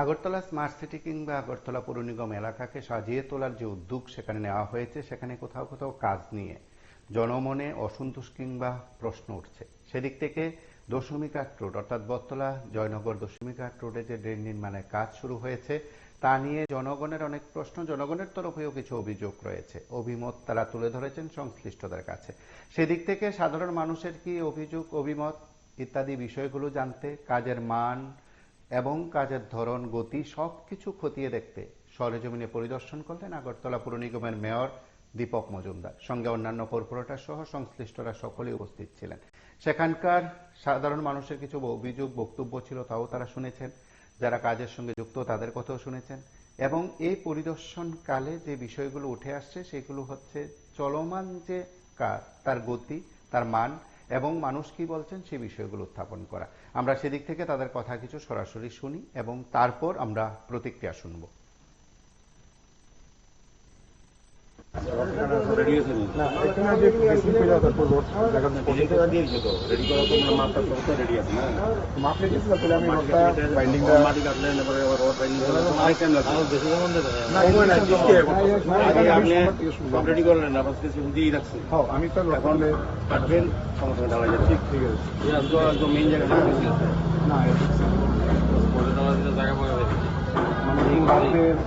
Agartala smart city কিংবা আগরতলা পৌর নিগম এলাকাকে সাজিয়ে তোলার যে উদ্যোগ সেখানে নেওয়া হয়েছে, সেখানে কোথাও কোথাও কাজ নিয়ে জনমনে অসন্তোষ কিংবা প্রশ্ন উঠছে। সেদিক থেকে দশমীঘাট রোড অর্থাৎ বটতলা জয়নগর দশমীঘাট রোডে যে ড্রেন নির্মাণের কাজ শুরু হয়েছে তা নিয়ে জনগণের অনেক প্রশ্ন, জনগণের তরফেও কিছু অভিযোগ রয়েছে, অভিমত তারা তুলে ধরেছেন সংশ্লিষ্টদের কাছে। সেদিক থেকে সাধারণ মানুষের কি অভিযোগ, অভিমত ইত্যাদি বিষয়গুলো জানতে, কাজের মান এবং কাজের ধরন, গতি সবকিছু খতিয়ে দেখতে সরেজমিনে পরিদর্শন করলেন আগরতলা পৌর নিগমের মেয়র দীপক মজুমদার। সঙ্গে অন্যান্য কর্পোরেটর সহ সংশ্লিষ্টরা সকলেই উপস্থিত ছিলেন। সেখানকার সাধারণ মানুষের কিছু অভিযোগ, বক্তব্য ছিল, তাও তারা শুনেছেন। যারা কাজের সঙ্গে যুক্ত তাদের কথাও শুনেছেন। এবং এই পরিদর্শনকালে যে বিষয়গুলো উঠে আসছে সেগুলো হচ্ছে চলমান যে কাজ, তার গতি, তার মান এবং মানুষ কি বলছেন সেই বিষয়গুলো উত্থাপন করা। আমরা সেদিক থেকে তাদের কথা কিছু সরাসরি শুনি এবং তারপর আমরা প্রতিক্রিয়া শুনব। আমি তো কাটবেন সমস্যা ঢালা যাচ্ছে, ঠিক আছে মেইন জায়গা জায়গা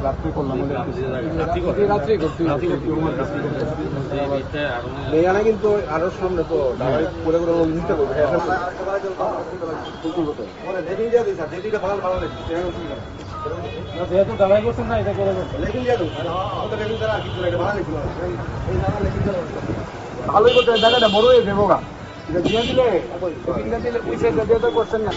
রাত্রে করলাম এখানে কিন্তু আরো সামনে তো করে করে নিতে করবে যেহেতু দাঁড়াই করছেন না এটা করে ভালোই করতে দেখা না বড় হয়ে দেবো গা দিয়ে দিলে করছেন না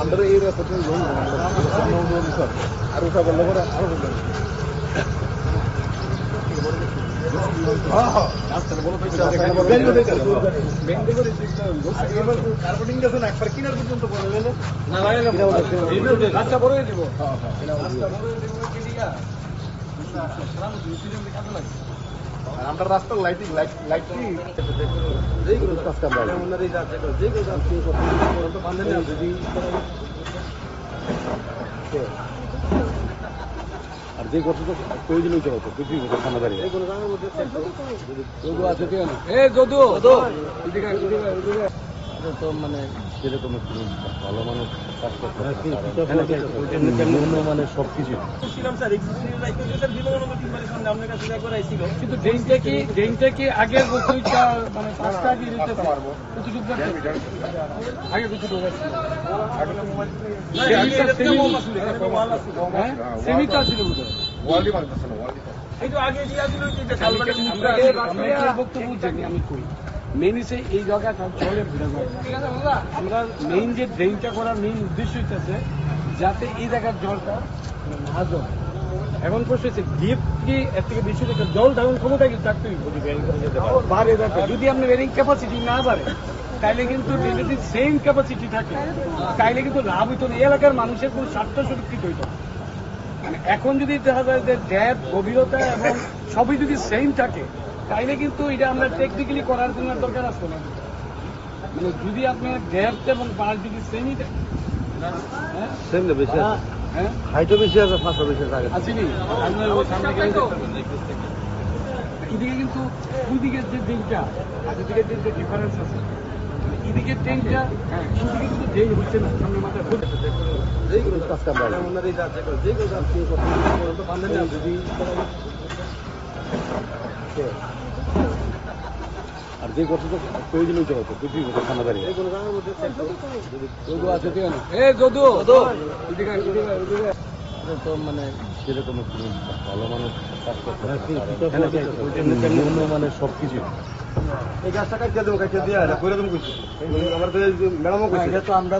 আমরা এই আর ওটা বললো করে আরো একবার কিনার পর্যন্ত রাস্তা বড় হয়ে দিব আমরা রাস্তার লাইটিং লাইটটি আর যে করছে তো প্রয়োজন হইতে হতো পৃথিবী সামনে দাঁড়িয়ে আছে তো মানে সেরকম ভালো মানুষ কাজ করতে মানে সবকিছু কিন্তু ড্রেনটা কি আগের মানে পাঁচটা আগে কিছু সেমিটা ছিল বক্তব্য জানি আমি কই মেইন হচ্ছে এই জায়গাটা চলে আমরা মেইন যে ড্রেনটা করার মেইন উদ্দেশ্য হইতেছে যাতে এই জায়গার জলটা না জল। এখন প্রশ্ন হচ্ছে ডিপ কি এর থেকে বেশি জল ধারণ ক্ষমতা কিন্তু থাকতে বাড়ে যাবে। যদি আপনার বেরিং ক্যাপাসিটি না বাড়ে তাইলে কিন্তু যদি সেম ক্যাপাসিটি থাকে তাইলে কিন্তু লাভ হইতো না, এলাকার মানুষের কোনো স্বার্থ সুরক্ষিত হইতো না। মানে এখন যদি দেখা যায় যে ড্যাপ, গভীরতা এবং সবই যদি সেম থাকে তাইলে কিন্তু এটা আমরা টেকনিক্যালি করার জন্য দরকার আসতো না। মানে যদি আপনার ড্যাপ এবং পাঁচ যদি সেমই হাইটও বেশি আছে, ফাঁসও বেশি থাকে আসেনি এদিকে কিন্তু দুদিকের যে দিকটা আর এদিকে যে ডিফারেন্স আছে, এদিকে ট্রেনটা দুদিকে কিন্তু ড্রেন হচ্ছে না, সামনে মাথায় আর যে করছে তো প্রয়োজন হইতে হতো পৃথিবী সামনে দাঁড়িয়ে আছে তো মানে সেরকম ভালো মানুষ কাজ করতে মানে সবকিছু এই গাছটা কাটিয়ে দেবো, কাটিয়ে দিয়ে করে দেবো কিছু আমার ম্যাডামও তো আমরা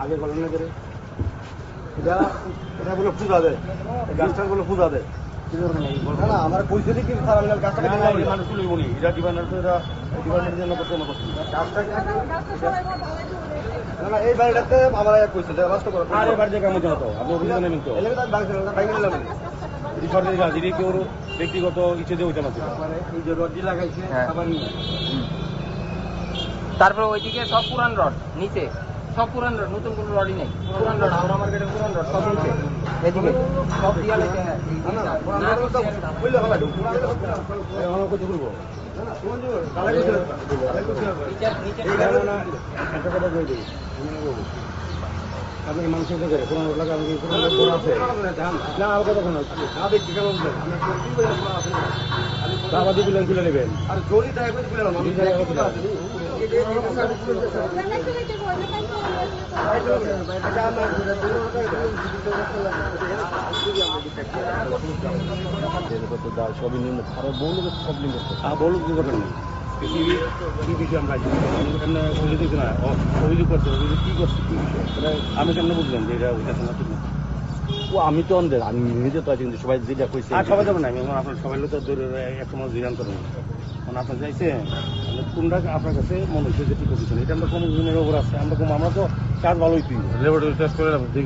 আগে বলেন না করে এটা বলে পূজা দেয়, গাছটার বলে পূজা দেয়। না আমার পরিস্থিতি কি স্যার আমি গাছটা না, না, এই মানুষগুলো বলি, এরা ডিপার্টমেন্টের জন্য করতে আমরা করছি। না এই বাড়িটাতে আমার পয়সা দেওয়া বাস্তব করে আর এবার যে কামে যাতো, আপনি অভিযোগ নেবেন তো। এলাকা আমি ভাঙি নিলাম এটি সরকারি কাজ, এটি কেউ ব্যক্তিগত ইচ্ছে দিয়ে ওইটা না। এই যে রডি লাগাইছে আবার তারপরে ওইদিকে সব পুরান রড নিচে, সব পুরান রড, নতুন কোনো রডই নেই। পুরান রড, হাওড়া মার্কেটের পুরান রড সব নিচে, এদিকে সব দিয়ালে বললে হবে আমরা করতে করবো। একটা কথা বলে দিই, আপনি মানুষের করে পুরান রোড লাগা, আমাকে পুরান রোড আছে না, আমার কথা শোনা আবাদি বিলেন তুলে নেবেন। আর জরি টাইপ সবই নিম্ন আরো বহু লোকের সব নিম্ন বহু লোক করবেন না কি বিষয় আমরা অভিযোগ না অভিযোগ করছে, অভিযোগ কি করছে কি বিষয় আমি কেমন বুঝলাম যে এটা ওইটা শোনা ঠিক না। ও আমি তো অন্ধের, আমি নিজে তো আছি, কিন্তু সবাই যেটা কইছে আর সবাই যাবেন না। আমি এখন আপনার সবাই লোক তো এক সময় জিজ্ঞান করেন, কারণ আপনার চাইছেন কোনটা আপনার কাছে মনে হচ্ছে যে ঠিক পজিশন, এটা আমরা কোনো জনের ওপর আছে, আমরা কম, আমরা তো কাজ ভালোই তুই লেবরেটরি টেস্ট করে আমার বুদ্ধি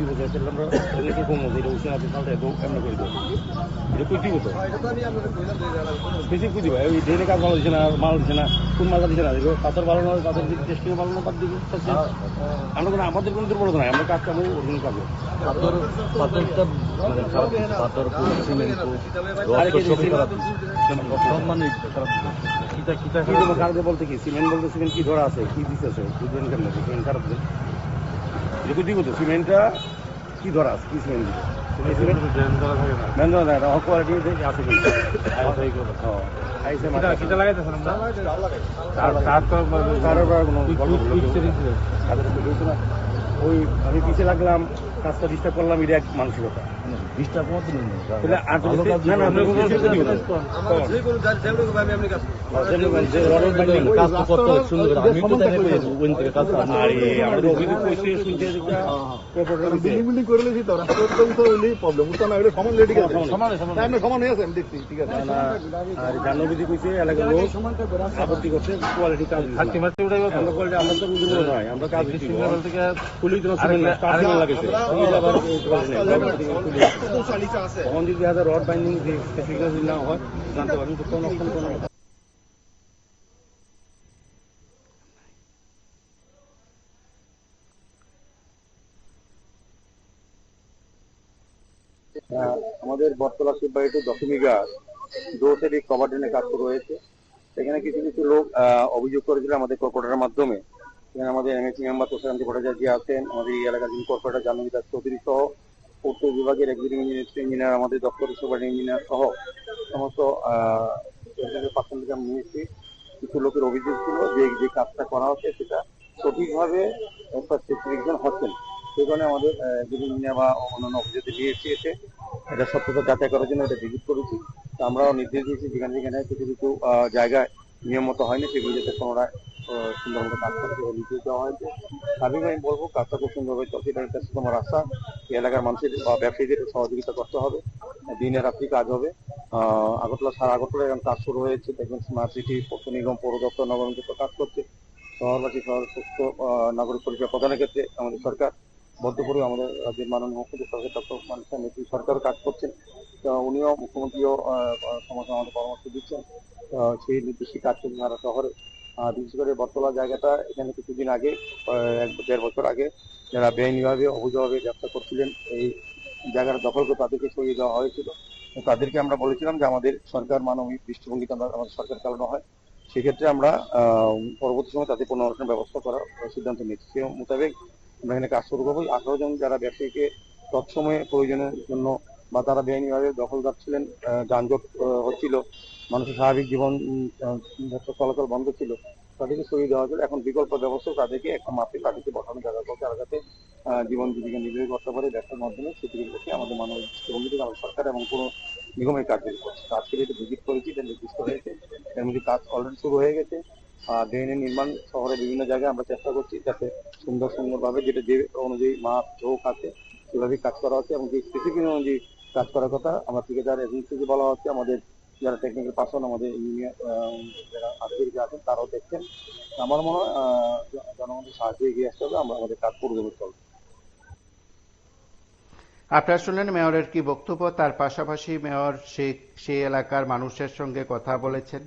বোঝাই আমরা অনেকে কম এটা উঠে আছে তাহলে এমন করে দেবো এটা কুই দিব তো বেশি কুই দিব ওই ডেলে কাজ ভালো দিচ্ছে না, মাল দিচ্ছে না, কোন মালটা দিচ্ছে না, পাথর ভালো নয়, পাথর টেস্টিং ভালো না, বাদ দিকে আমরা কোনো আমাদের কোনো দুর্বলতা নাই, আমরা কাজ করবো অরিজিনাল কাজ। পাথরটা মানে পাথর সিমেন্ট সব মানে খারাপ বলতে কি সিমেন্ট বলতে সিমেন্ট কি ধরা আছে কি দিতেছে বুঝবেন কেমন সিমেন্ট খারাপ যেহেতু দিব তো সিমেন্টটা কি ধরা আছে কি সিমেন্ট কোয়ালিটি আছে কিন্তু ওই আমি পিছিয়ে লাগলাম, কাজটা ডিস্টার্ব করলাম, এটা এক মানসিকতা ডিস্টার্ব মতো নেই। কাজ তো করতে হবে সুন্দর করে। আমি তো তাই কই ওইন থেকে কাজ বিল্ডিং করে লেছি তো রাস্তা তো হইলেই প্রবলেম উঠতা না এটা সমান লেডি গেছে সমান সমান হয়ে আছে আমি দেখছি ঠিক আছে। আর জানবিধি কইছে এলাকার লোক আপত্তি করছে কোয়ালিটি কাজ আমরা বলতে আমরা তো বুঝবো নয়, আমরা কাজ দিচ্ছি থেকে পুলিশ লাগেছে তখন যদি রড বাইন্ডিং যে স্পেসিফিকেশন না হয় জানতে পারেন তো কোনো আমাদের বটতলা শিববাড়িতে দশমিকা দোষের এই কভার ড্রেনের কাজ শুরু হয়েছে। সেখানে কিছু কিছু লোক অভিযোগ করেছিল আমাদের কর্পোরেটরের মাধ্যমে। সেখানে আমাদের এমএসি মেম্বার তোষাকান্তি ভট্টাচার্য আছেন, আমাদের এই এলাকার যিনি কর্পোরেটর জাহ্নবী দাস চৌধুরী সহ উত্তর বিভাগের এক্সিকিউটিভ ইঞ্জিনিয়ার, আমাদের দপ্তরের সুপার ইঞ্জিনিয়ার সহ সমস্ত মিনিস্ট্রি কিছু লোকের অভিযোগ ছিল যে যে কাজটা করা হচ্ছে সেটা সঠিকভাবে স্পেসিফিকেশন হচ্ছে না। সেই কারণে আমাদের ইঞ্জিনিয়ার বা অন্যান্য অফিসারদের নিয়ে এসে এটা সত্যতা যাচাই করার জন্য এটা ভিজিট করেছি। তো আমরাও নির্দেশ দিয়েছি যেখানে যেখানে কিছু কিছু জায়গায় নিয়ম মতো হয়নি সেগুলো যাতে পুনরায় সুন্দর মতো কাজ করে সেটা নির্দেশ দেওয়া হয়েছে। স্বাভাবিক আমি বলবো কাজটা খুব সুন্দরভাবে চলছে, এটা একটা তোমার রাস্তা এই এলাকার মানুষের বা ব্যবসায়ীদের সহযোগিতা করতে হবে, দিনে রাত্রি কাজ হবে। আগরতলা সারা আগরতলা এখন কাজ শুরু হয়েছে, দেখবেন স্মার্ট সিটি পৌর নিগম পৌর দপ্তর নগর দপ্তর কাজ করছে, শহরবাসী শহর সুস্থ নাগরিক পরিষেবা প্রদানের ক্ষেত্রে আমাদের সরকার বদ্ধপরি, আমাদের রাজ্যের মাননীয় মুখ্যমন্ত্রী সরকার ডক্টর মানুষের নেত্রী সরকারও কাজ করছেন। উনিও মুখ্যমন্ত্রীও সমস্ত আমাদের পরামর্শ দিচ্ছেন, সেই নির্দেশে কাজ করছে সারা শহরে। বিশেষ করে বটতলা জায়গাটা এখানে কিছুদিন আগে 1-1.5 বছর আগে যারা বেআইনিভাবে অবৈধভাবে ব্যবসা করছিলেন এই জায়গাটা দখল করে তাদেরকে সরিয়ে দেওয়া হয়েছিল। তাদেরকে আমরা বলেছিলাম যে আমাদের সরকার মানবিক দৃষ্টিভঙ্গিতে আমাদের সরকার চালানো হয়, সেক্ষেত্রে আমরা পরবর্তী সময় তাদের পুনর্বাসনের ব্যবস্থা করার সিদ্ধান্ত নিচ্ছি। সে মোতাবেক আমরা এখানে কাজ শুরু করবো। 18 জন যারা ব্যবসায়ীকে তৎসময়ে প্রয়োজনের জন্য বা তারা বেআইনিভাবে দখলদার ছিলেন, যানজট হচ্ছিল, মানুষের স্বাভাবিক জীবন চলাচল বন্ধ ছিল, তাদেরকে সরিয়ে দেওয়া হয়েছিল। এখন বিকল্প ব্যবস্থা তাদেরকে একটা মাপে তাদেরকে বসানো জায়গা করতে, আর যাতে জীবন জীবিকা নির্বাহ করতে পারে ব্যবসার মাধ্যমে, সেটির পক্ষে আমাদের মানবিক দৃষ্টিভঙ্গি থেকে আমাদের সরকার এবং কোনো নিগমের কার্যকরী করছে। আজকে যেটা ভিজিট করেছি এটা নির্দিষ্ট হয়েছে, এর মধ্যে কাজ অলরেডি শুরু হয়ে গেছে। ড্রেনের নির্মাণ শহরের বিভিন্ন জায়গায় আমরা চেষ্টা করছি যাতে সুন্দরভাবে যেটা যে অনুযায়ী মাপ ঝোঁক আছে সেভাবেই কাজ করা হচ্ছে, এবং যে স্পেসিফিক অনুযায়ী কাজ করার কথা। আমরা ঠিকাদার এজেন্সিকে বলা হচ্ছে, আমাদের যারা টেকনিক্যাল পার্সন, আমাদের ইঞ্জিনিয়ার যারা আধিকারিক আছেন তারাও দেখছেন। আমার মনে হয় জনগণের সাহায্যে এগিয়ে আসতে হবে, আমরা আমাদের কাজ পুরোদমে চলবে। আপনারা শুনলেন মেয়রের কি বক্তব্য। তার পাশাপাশি মেয়র সেই এলাকার মানুষের সঙ্গে কথা বলেছেন,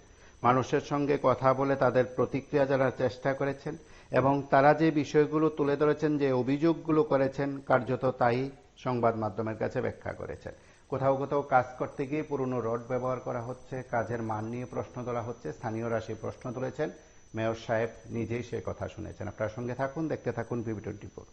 মানুষের সঙ্গে কথা বলে তাদের প্রতিক্রিয়া জানার চেষ্টা করেছেন এবং তারা যে বিষয়গুলো তুলে ধরেছেন, যে অভিযোগগুলো করেছেন, কার্যত তাই সংবাদ মাধ্যমের কাছে ব্যাখ্যা করেছেন। কোথাও কোথাও কাজ করতে গিয়ে পুরনো রড ব্যবহার করা হচ্ছে, কাজের মান নিয়ে প্রশ্ন তোলা হচ্ছে, স্থানীয়রা সেই প্রশ্ন তুলেছেন, মেয়র সাহেব নিজেই সে কথা শুনেছেন। আপনার সঙ্গে থাকুন, দেখতে থাকুন বিবি 24।